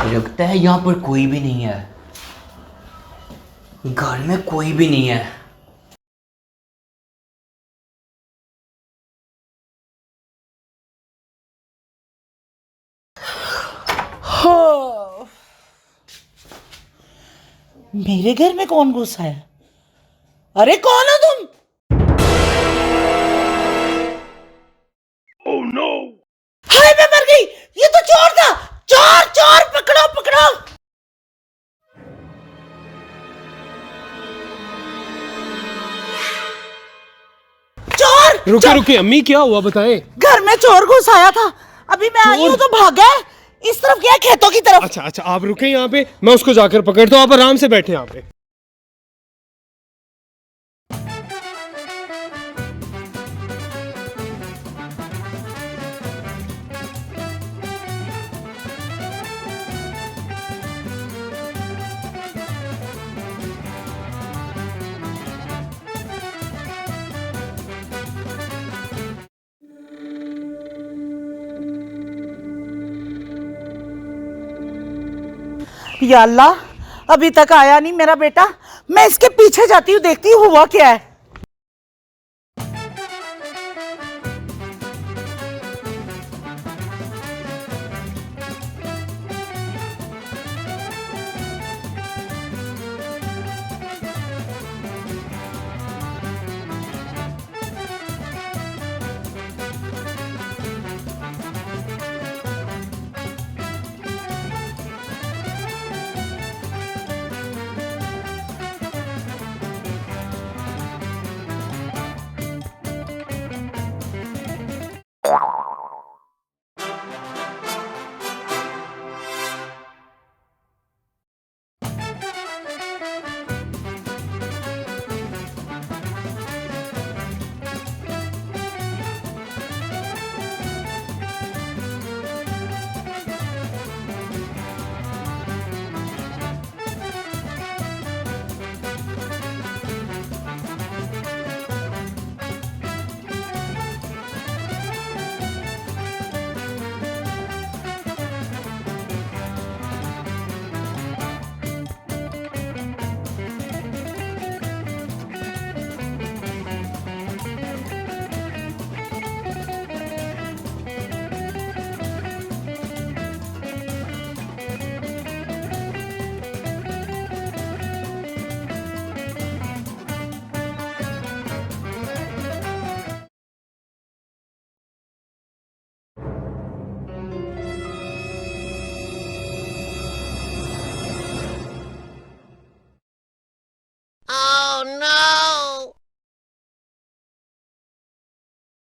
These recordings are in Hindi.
लगता है यहाँ पर कोई भी नहीं है। घर में कोई भी नहीं है। हाँ। मेरे घर में कौन घुसा है? अरे कौन हो तुम? Oh no! हाय मैं मर गई। ये तो चोर था। चोर चोर पकड़ो पकड़ो। चोर रुके रुके अम्मी, क्या हुआ बताएं। घर में चोर घुस आया था। अभी मैं आई हूँ तो भाग गया। इस तरफ गया, खेतों की तरफ। अच्छा अच्छा, आप रुके यहाँ पे, मैं उसको जाकर पकड़ता हूँ। आप आराम से बैठे यहाँ पे। या अल्लाह, अभी तक आया नहीं मेरा बेटा। मैं इसके पीछे जाती हूँ, देखती हूँ हुआ क्या है।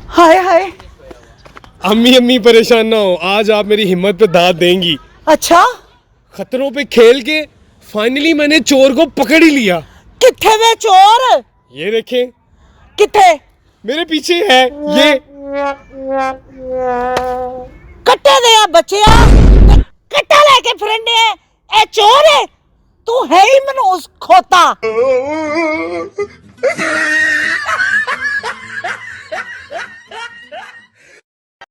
हाय हाय। अम्मी अम्मी परेशान ना हो, आज आप मेरी हिम्मत पे दाद देंगी। अच्छा, खतरों पे खेल के फाइनली मैंने चोर को पकड़ ही लिया। किथे वे चोर? ये देखें, किथे? मेरे पीछे है ये। कट्टे दे बच्चिया, कट्टा लेके फिरने है। ए चोर है तू, है ही मनूस खोता।